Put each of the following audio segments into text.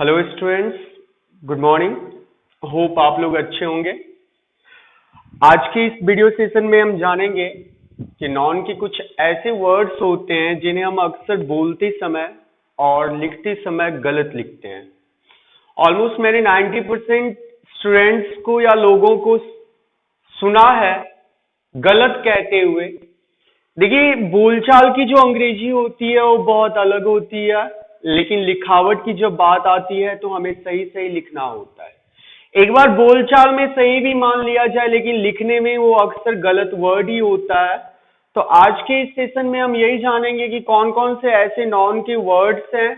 Hello students, good morning. Hope आप लोग अच्छे होंगे। आज के इस वीडियो सेशन में हम जानेंगे कि नॉन के कुछ ऐसे वर्ड्स होते हैं जिन्हें हम अक्सर बोलते समय और लिखते समय गलत लिखते हैं। ऑलमोस्ट मैंने 90% स्टूडेंट्स को या लोगों को सुना है गलत कहते हुए। देखिए, बोलचाल की जो अंग्रेजी होती है वो बहुत अलग होती है, लेकिन लिखावट की जब बात आती है तो हमें सही सही लिखना होता है। एक बार बोलचाल में सही भी मान लिया जाए, लेकिन लिखने में वो अक्सर गलत वर्ड ही होता है। तो आज के इस सेशन में हम यही जानेंगे कि कौन कौन से ऐसे नॉन के वर्ड्स हैं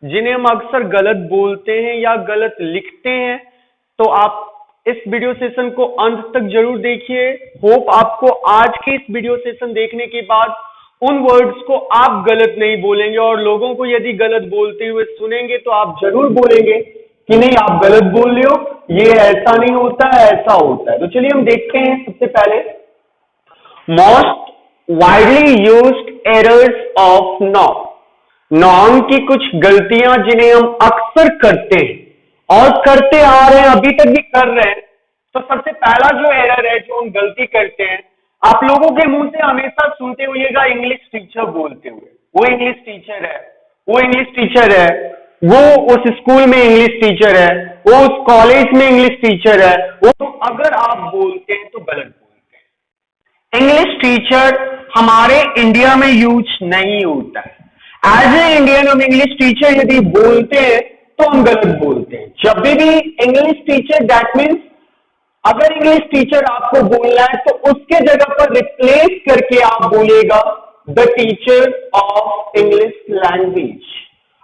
जिन्हें हम अक्सर गलत बोलते हैं या गलत लिखते हैं। तो आप इस वीडियो सेशन को अंत तक जरूर देखिए। होप आपको आज के इस वीडियो सेशन देखने के बाद उन वर्ड्स को आप गलत नहीं बोलेंगे, और लोगों को यदि गलत बोलते हुए सुनेंगे तो आप जरूर बोलेंगे कि नहीं, आप गलत बोल रहे हो, ये ऐसा नहीं होता है, ऐसा होता है। तो चलिए हम देखते हैं। सबसे पहले, most widely used errors of non. Non की कुछ गलतियां जिन्हें हम अक्सर करते हैं और करते आ रहे हैं, अभी तक भी कर रहे हैं। तो सबसे पहला जो एरर है, जो हम गलती करते हैं, आप लोगों के मुंह से हमेशा सुनते होइएगा इंग्लिश टीचर बोलते हुए। वो इंग्लिश टीचर है, वो इंग्लिश टीचर है, वो उस स्कूल में इंग्लिश टीचर है, वो उस कॉलेज में इंग्लिश टीचर है। वो अगर आप बोलते हैं तो गलत बोलते हैं। इंग्लिश टीचर हमारे इंडिया में यूज नहीं होता है। एज ए इंडियन हम इंग्लिश टीचर यदि बोलते हैं तो हम गलत बोलते हैं। जब भी इंग्लिश टीचर, दैट मीन्स अगर इंग्लिश टीचर आपको बोलना है तो उसके जगह पर रिप्लेस करके आप बोलेगा the teacher of English language.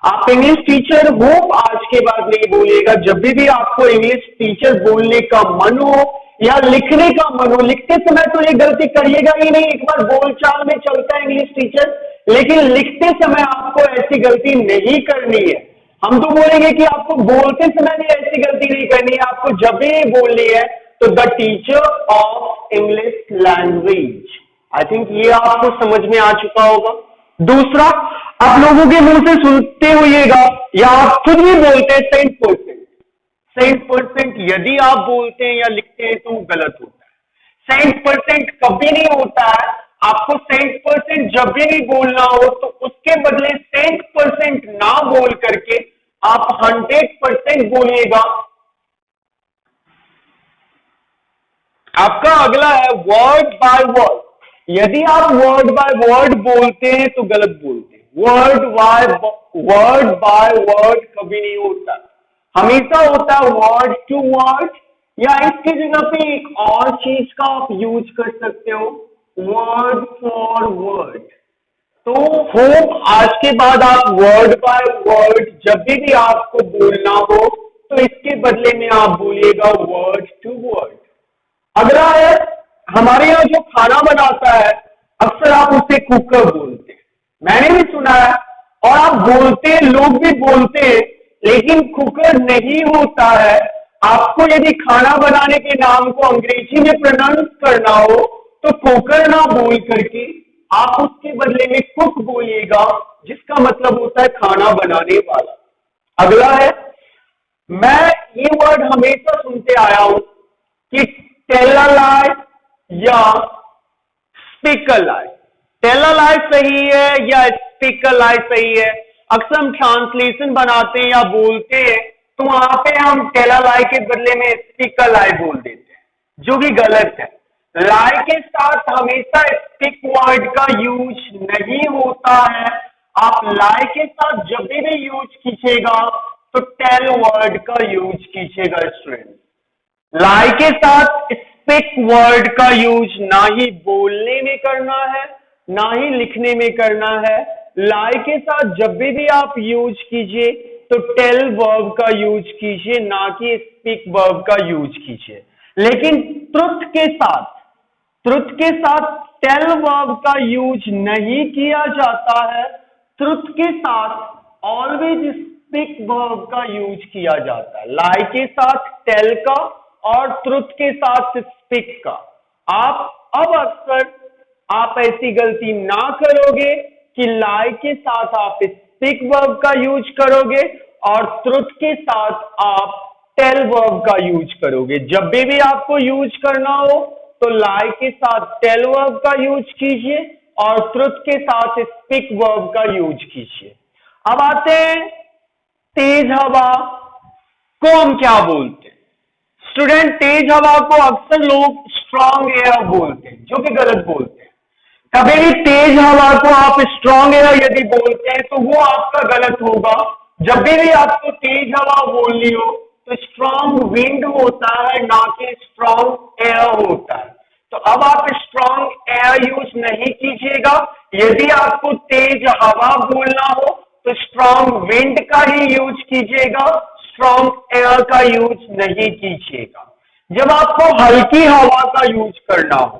आप इंग्लिश टीचर हो आज के बाद नहीं बोलिएगा। जब भी आपको इंग्लिश टीचर बोलने का मन हो या लिखने का मन हो, लिखते समय तो ये गलती करिएगा ही नहीं। एक बार बोलचाल में चलता है इंग्लिश टीचर, लेकिन लिखते समय आपको ऐसी गलती नहीं करनी है। हम तो बोलेंगे कि आपको बोलते समय भी ऐसी गलती नहीं करनी है। आपको जब भी बोलनी है तो the teacher of English language. I think ये आपको समझ में आ चुका होगा। दूसरा, आप लोगों के मुंह से सुनते होइएगा या आप खुद भी बोलते हैं सेंट परसेंट। सेंट परसेंट यदि आप बोलते हैं या लिखते हैं तो गलत होता है। सेंट परसेंट कभी नहीं होता है। आपको सेंट परसेंट जब भी बोलना हो तो उसके बदले सेंट परसेंट ना बोल करके आप 100% बोलिएगा। आपका अगला है वर्ड बाय वर्ड। यदि आप वर्ड बाय वर्ड बोलते हैं तो गलत बोलते हैं। वर्ड बाय वर्ड कभी नहीं होता, हमेशा होता है वर्ड टू वर्ड, या इसकी जगह पे एक और चीज का आप यूज कर सकते हो, वर्ड फॉर वर्ड। तो होप आज के बाद आप वर्ड बाय वर्ड जब भी आपको बोलना हो तो इसके बदले में आप बोलिएगा वर्ड टू वर्ड। अगला है, हमारे यहाँ जो खाना बनाता है अक्सर आप उसे कुकर बोलते हैं। मैंने भी सुना है और आप बोलते हैं, लोग भी बोलते हैं, लेकिन कुकर नहीं होता है। आपको यदि खाना बनाने के नाम को अंग्रेजी में प्रोनाउंस करना हो तो कुकर ना बोल करके आप उसके बदले में कुक बोलिएगा, जिसका मतलब होता है खाना बनाने वाला। अगला है, मैं ये वर्ड हमेशा सुनते आया हूं कि टेल अ लाई या speak a lie. Tell a लाई सही है या स्पीक अ लाई सही है? अक्सर हम ट्रांसलेशन बनाते हैं या बोलते हैं तो वहां पे हम टेल अ लाई के बदले में स्पीक अ लाई बोल देते हैं, जो कि गलत है। लाई के साथ हमेशा स्पीक वर्ड का यूज नहीं होता है। आप लाई के साथ जब भी यूज कीजिएगा तो टेल वर्ड का यूज कीजिएगा स्टूडेंट। लाई के साथ स्पीक वर्ड का यूज ना ही बोलने में करना है, ना ही लिखने में करना है। लाई के साथ जब भी आप यूज कीजिए तो टेल वर्ब का यूज कीजिए, ना कि स्पीक वर्ब का यूज कीजिए। लेकिन ट्रुथ के साथ टेल वर्ब का यूज नहीं किया जाता है। ट्रुथ के साथ ऑलवेज स्पीक वर्ब का यूज किया जाता है। लाई के साथ टेल का और ट्रुथ के साथ स्पीक का। अब अक्सर आप ऐसी गलती ना करोगे कि लाई के साथ आप स्पीक वर्ब का यूज करोगे और ट्रुथ के साथ आप टेल वर्ब का यूज करोगे। जब भी आपको यूज करना हो तो लाई के साथ टेल वर्ब का यूज कीजिए और ट्रुथ के साथ स्पीक वर्ब का यूज कीजिए। अब आते हैं तेज हवा को हम क्या बोलते हैं। स्टूडेंट, तेज हवा को अक्सर लोग स्ट्रॉन्ग एयर बोलते हैं, जो कि गलत बोलते हैं। कभी भी तेज हवा को आप स्ट्रॉन्ग एयर यदि बोलते हैं तो वो आपका गलत होगा। जब भी आपको तेज हवा बोलनी हो तो स्ट्रॉन्ग विंड होता है, ना कि स्ट्रॉन्ग एयर होता है। तो अब आप स्ट्रॉन्ग एयर यूज नहीं कीजिएगा। यदि आपको तेज हवा बोलना हो तो स्ट्रॉन्ग विंड का ही यूज कीजिएगा, स्ट्रॉन्ग एयर का यूज नहीं कीजिएगा। जब आपको हल्की हवा का यूज करना हो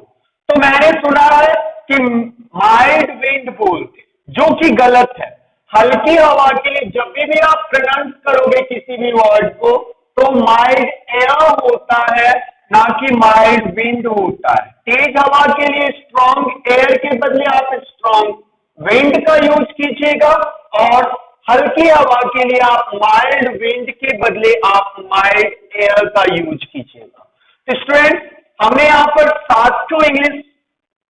तो मैंने सुना है कि माइल्ड विंड बोलते, जो कि गलत है। हल्की हवा के लिए जब भी आप प्रोनाउंस करोगे किसी भी वर्ड को तो माइल्ड एयर होता है, ना कि माइल्ड विंड होता है। तेज हवा के लिए स्ट्रॉन्ग एयर के बदले आप स्ट्रॉन्ग विंड का यूज कीजिएगा और हल्की हवा के लिए आप माइल्ड विंड के बदले आप माइल्ड एयर का यूज कीजिएगा। तो स्टूडेंट, हमने यहाँ पर 7 इंग्लिश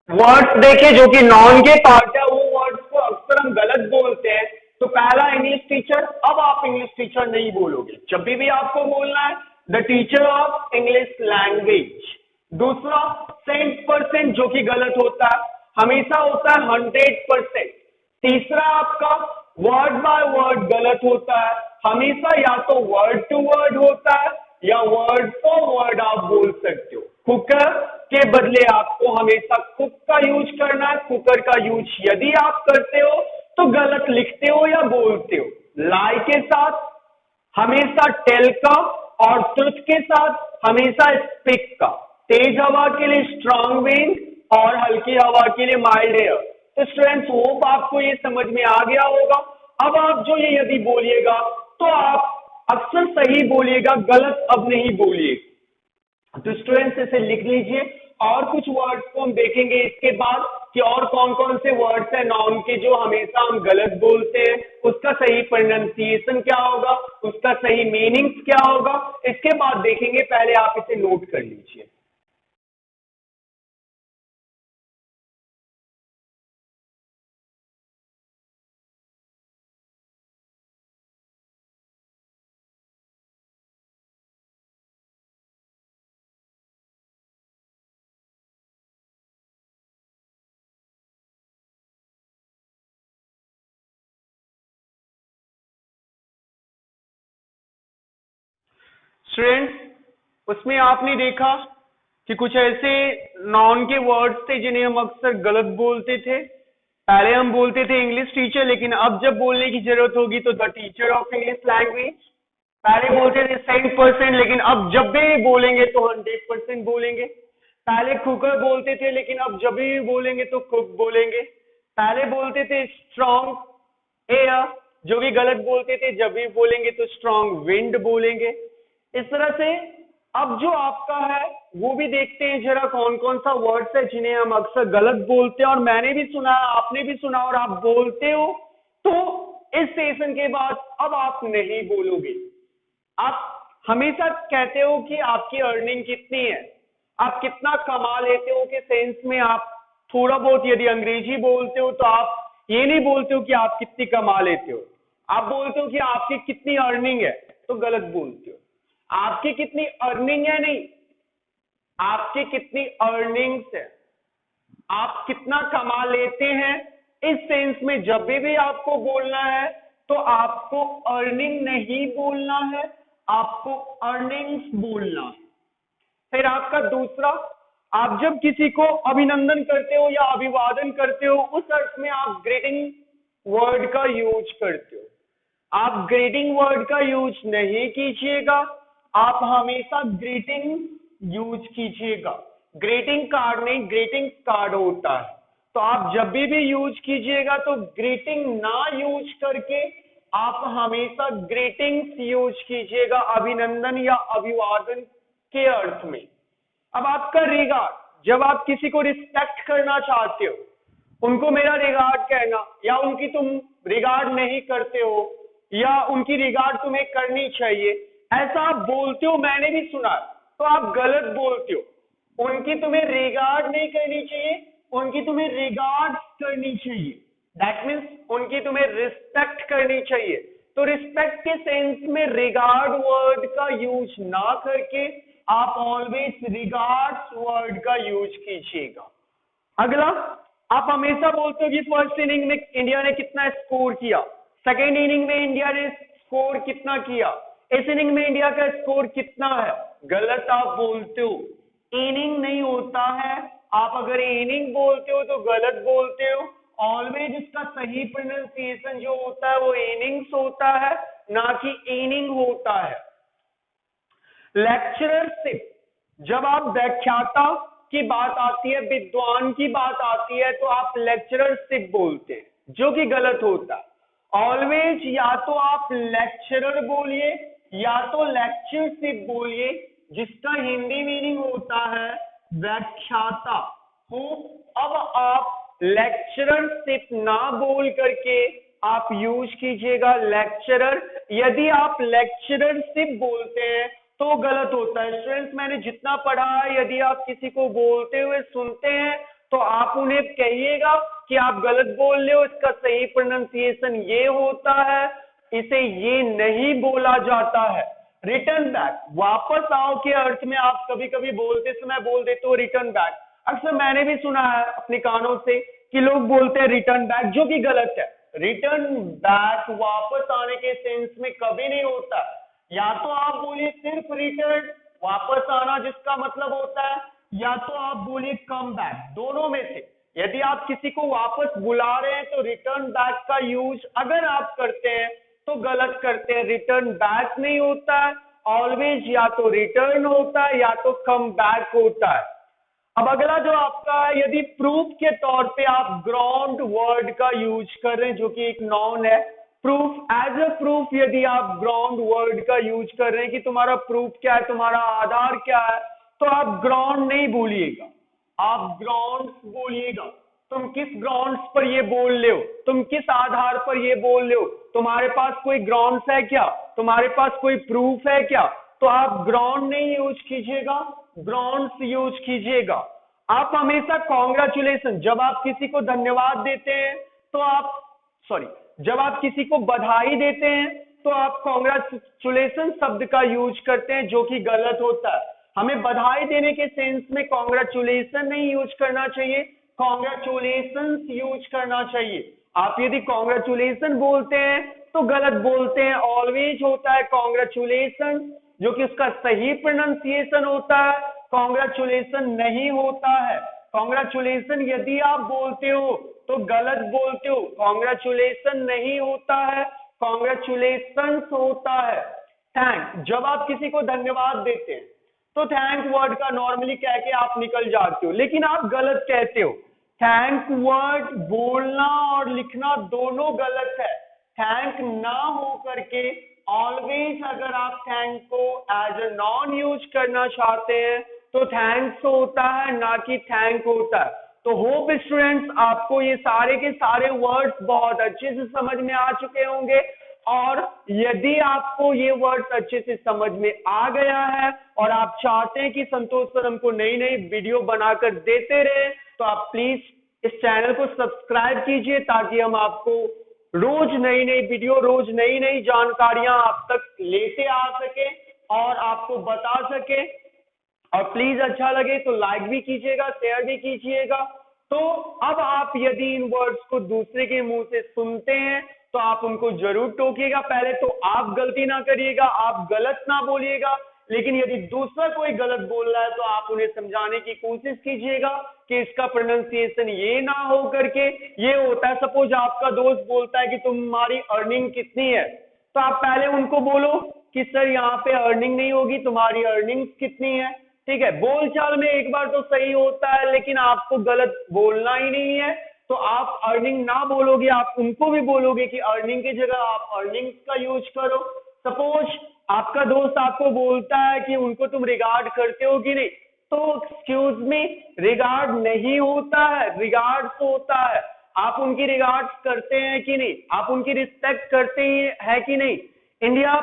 वर्ड्स देखे जो कि नॉन के पार्ट है। वो वर्ड्स को अक्सर हम गलत बोलते हैं। तो पहला इंग्लिश टीचर, अब आप इंग्लिश टीचर नहीं बोलोगे। जब भी आपको बोलना है the teacher of English language. दूसरा सेंट परसेंट, जो कि गलत होता है, हमेशा होता है 100%। तीसरा आपका वर्ड बाय वर्ड गलत होता है, हमेशा या तो वर्ड टू वर्ड होता है या वर्ड फॉर वर्ड आप बोल सकते हो। कुकर के बदले आपको हमेशा कुक का यूज करना है। कुकर का यूज यदि आप करते हो तो गलत लिखते हो या बोलते हो। लाई के साथ हमेशा टेल का और ट्रुथ के साथ हमेशा स्पीक का। तेज हवा के लिए स्ट्रॉन्ग विंड और हल्की हवा के लिए माइल्ड एयर। तो स्टूडेंट्स, होप आपको ये समझ में आ गया होगा। अब आप जो ये यदि बोलिएगा तो आप अक्सर सही बोलिएगा, गलत अब नहीं बोलिएगा। तो स्टूडेंट्स, इसे लिख लीजिए और कुछ वर्ड्स को हम देखेंगे इसके बाद कि और कौन कौन से वर्ड्स हैं नाउन के जो हमेशा हम गलत बोलते हैं, उसका सही प्रोनाउंसिएशन क्या होगा, उसका सही मीनिंग्स क्या होगा, इसके बाद देखेंगे। पहले आप इसे नोट कर लीजिए। स्टूडेंट्स, उसमें आपने देखा कि कुछ ऐसे नॉन के वर्ड्स थे जिन्हें हम अक्सर गलत बोलते थे। पहले हम बोलते थे इंग्लिश टीचर, लेकिन अब जब बोलने की जरूरत होगी तो the teacher of English language. पहले बोलते थे 100%, लेकिन अब जब भी बोलेंगे तो 100% बोलेंगे। पहले कुकर बोलते थे, लेकिन अब जब भी बोलेंगे तो कुक बोलेंगे। पहले बोलते थे स्ट्रॉन्ग एयर, जो कि गलत बोलते थे, जब भी बोलेंगे तो स्ट्रॉन्ग विंड बोलेंगे। इस तरह से अब जो आपका है वो भी देखते हैं जरा कौन कौन सा वर्ड्स है जिन्हें हम अक्सर गलत बोलते हैं। और मैंने भी सुना, आपने भी सुना और आप बोलते हो। तो इस सेशन के बाद अब आप नहीं बोलोगे। आप हमेशा कहते हो कि आपकी अर्निंग कितनी है, आप कितना कमा लेते हो के सेंस में आप थोड़ा बहुत यदि अंग्रेजी बोलते हो तो आप ये नहीं बोलते हो कि आप कितनी कमा लेते हो, आप बोलते हो कि आपकी कितनी अर्निंग है, तो गलत बोलते हो। आपकी कितनी अर्निंग है नहीं, आपकी कितनी अर्निंग्स है, आप कितना कमा लेते हैं। इस सेंस में जब भी आपको बोलना है तो आपको अर्निंग नहीं बोलना है, आपको अर्निंग्स बोलना है। फिर आपका दूसरा, आप जब किसी को अभिनंदन करते हो या अभिवादन करते हो उस अर्थ में आप ग्रीटिंग वर्ड का यूज करते हो। आप ग्रीटिंग वर्ड का यूज नहीं कीजिएगा, आप हमेशा ग्रीटिंग यूज कीजिएगा। ग्रीटिंग कार्ड नहीं, ग्रीटिंग कार्ड होता है। तो आप जब भी यूज कीजिएगा तो ग्रीटिंग ना यूज करके आप हमेशा ग्रीटिंग्स यूज कीजिएगा, अभिनंदन या अभिवादन के अर्थ में। अब आपका रिगार्ड, जब आप किसी को रिस्पेक्ट करना चाहते हो, उनको मेरा रिगार्ड कहना, या उनकी तुम रिगार्ड नहीं करते हो या उनकी रिगार्ड तुम्हें करनी चाहिए, ऐसा आप बोलते हो, मैंने भी सुना, तो आप गलत बोलते हो। उनकी तुम्हें रिगार्ड नहीं करनी चाहिए, उनकी तुम्हें रिगार्ड करनी चाहिए। दैट मीन्स उनकी तुम्हें रिस्पेक्ट करनी चाहिए। तो रिस्पेक्ट के सेंस में रिगार्ड वर्ड का यूज ना करके आप ऑलवेज रिगार्ड्स वर्ड का यूज कीजिएगा। अगला, आप हमेशा बोलते हो कि फर्स्ट इनिंग में इंडिया ने कितना स्कोर किया, सेकेंड इनिंग में इंडिया ने स्कोर कितना किया, इस इनिंग में इंडिया का स्कोर कितना है। गलत आप बोलते हो, इनिंग नहीं होता है। आप अगर इनिंग बोलते हो तो गलत बोलते हो। ऑलवेज इसका सही प्रोनाउंसिएशन जो होता है वो इनिंग्स होता है, ना कि इनिंग होता है। लेक्चररशिप, जब आप व्याख्याता की बात आती है, विद्वान की बात आती है, तो आप लेक्चररशिप बोलते हैं, जो कि गलत होता है। ऑलवेज या तो आप लेक्चरर बोलिए या तो लेक्चरशिप बोलिए, जिसका हिंदी मीनिंग होता है व्याख्याता। तो अब आप लेक्चररशिप ना बोल करके आप यूज कीजिएगा लेक्चरर। यदि आप लेक्चररशिप बोलते हैं तो गलत होता है। स्टूडेंट्स, मैंने जितना पढ़ा है, यदि आप किसी को बोलते हुए सुनते हैं तो आप उन्हें कहिएगा कि आप गलत बोल रहे हो, इसका सही प्रोनाउंसिएशन ये होता है, इसे ये नहीं बोला जाता है। रिटर्न बैक, वापस आओ के अर्थ में आप कभी कभी बोलते समय बोल देते हो रिटर्न बैक। अक्सर मैंने भी सुना है अपने कानों से कि लोग बोलते हैं रिटर्न बैक, जो कि गलत है। रिटर्न बैक वापस आने के सेंस में कभी नहीं होता। या तो आप बोलिए सिर्फ रिटर्न, वापस आना, जिसका मतलब होता है, या तो आप बोलिए कम बैक, दोनों में से। यदि आप किसी को वापस बुला रहे हैं तो रिटर्न बैक का यूज अगर आप करते हैं तो गलत करते हैं। रिटर्न बैक नहीं होता है, ऑलवेज या तो रिटर्न होता है या तो कम बैक होता है। अब अगला जो आपका है, यदि प्रूफ के तौर पे आप ग्राउंड वर्ड का यूज कर रहे हैं, जो कि एक नाउन है, प्रूफ, एज अ प्रूफ यदि आप ग्राउंड वर्ड का यूज कर रहे हैं कि तुम्हारा प्रूफ क्या है, तुम्हारा आधार क्या है, तो आप ग्राउंड नहीं बोलिएगा, आप ग्राउंड्स बोलिएगा। तुम किस ग्राउंड्स पर ये बोल रहे हो, तुम किस आधार पर ये बोल रहे हो, तुम्हारे पास कोई ग्राउंड्स है क्या, तुम्हारे पास कोई प्रूफ है क्या, तो आप ग्राउंड नहीं यूज कीजिएगा, ग्राउंड्स यूज कीजिएगा। आप हमेशा कॉन्ग्रेचुलेशन, जब आप किसी को धन्यवाद देते हैं तो आप, सॉरी, जब आप किसी को बधाई देते हैं तो आप कॉन्ग्रेचुलेशन शब्द का यूज करते हैं, जो कि गलत होता है। हमें बधाई देने के सेंस में कॉन्ग्रेचुलेशन नहीं यूज करना चाहिए, कॉन्ग्रेचुलेशंस यूज करना चाहिए। आप यदि कॉन्ग्रेचुलेशन बोलते हैं तो गलत बोलते हैं। ऑलवेज होता है कॉन्ग्रेचुलेशन, जो कि उसका सही प्रोनाउंसिएशन होता है, कॉन्ग्रेचुलेशन नहीं होता है। कॉन्ग्रेचुलेशन यदि आप बोलते हो तो गलत बोलते हो, कॉन्ग्रेचुलेशन नहीं होता है, कॉन्ग्रेचुलेशंस होता है। थैंक, जब आप किसी को धन्यवाद देते हैं तो थैंक वर्ड का नॉर्मली कह के आप निकल जाते हो, लेकिन आप गलत कहते हो। थैंक वर्ड बोलना और लिखना दोनों गलत है। थैंक ना हो करके ऑलवेज अगर आप थैंक को एज अ नॉन यूज करना चाहते हैं तो थैंक्स होता है, ना कि थैंक होता है। तो होप स्टूडेंट्स आपको ये सारे के सारे वर्ड्स बहुत अच्छे से समझ में आ चुके होंगे। और यदि आपको ये वर्ड्स अच्छे से समझ में आ गया है और आप चाहते हैं कि संतोष सर हमको नई नई वीडियो बनाकर देते रहे, तो आप प्लीज इस चैनल को सब्सक्राइब कीजिए, ताकि हम आपको रोज नई नई वीडियो, रोज नई नई जानकारियां आप तक लेते आ सके और आपको बता सके। और प्लीज अच्छा लगे तो लाइक भी कीजिएगा, शेयर भी कीजिएगा। तो अब आप यदि इन वर्ड्स को दूसरे के मुंह से सुनते हैं तो आप उनको जरूर टोकिएगा। पहले तो आप गलती ना करिएगा, आप गलत ना बोलिएगा, लेकिन यदि दूसरा कोई गलत बोल रहा है तो आप उन्हें समझाने की कोशिश कीजिएगा कि इसका प्रोनाउंसिएशन ये ना हो करके ये होता है। सपोज आपका दोस्त बोलता है कि तुम्हारी अर्निंग कितनी है, तो आप पहले उनको बोलो कि सर यहाँ पे अर्निंग नहीं होगी, तुम्हारी अर्निंग कितनी है। ठीक है, बोलचाल में एक बार तो सही होता है, लेकिन आपको गलत बोलना ही नहीं है, तो आप अर्निंग ना बोलोगे, आप उनको भी बोलोगे कि अर्निंग की जगह आप अर्निंग्स का यूज करो। सपोज आपका दोस्त आपको बोलता है कि उनको तुम रिगार्ड करते हो कि नहीं, तो एक्सक्यूज मी, रिगार्ड नहीं होता है, रिगार्ड्स होता है। आप उनकी रिगार्ड्स करते हैं कि नहीं, आप उनकी रिस्पेक्ट करते ही है कि नहीं। इंडिया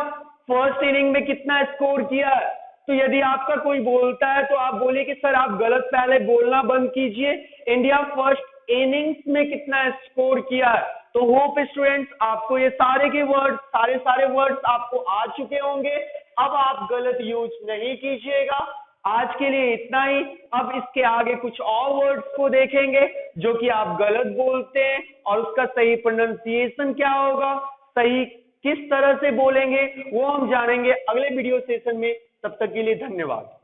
फर्स्ट इनिंग में कितना स्कोर किया है, तो यदि आपका कोई बोलता है तो आप बोलिए कि सर आप गलत, पहले बोलना बंद कीजिए। इंडिया फर्स्ट इनिंग्स में कितना स्कोर किया है। तो होप स्टूडेंट्स आपको ये सारे के वर्ड्स, सारे वर्ड्स आपको आ चुके होंगे। अब आप गलत यूज नहीं कीजिएगा। आज के लिए इतना ही। अब इसके आगे कुछ और वर्ड्स को देखेंगे जो कि आप गलत बोलते हैं और उसका सही प्रोनाउंसिएशन क्या होगा, सही किस तरह से बोलेंगे, वो हम जानेंगे अगले वीडियो सेशन में। तब तक के लिए धन्यवाद।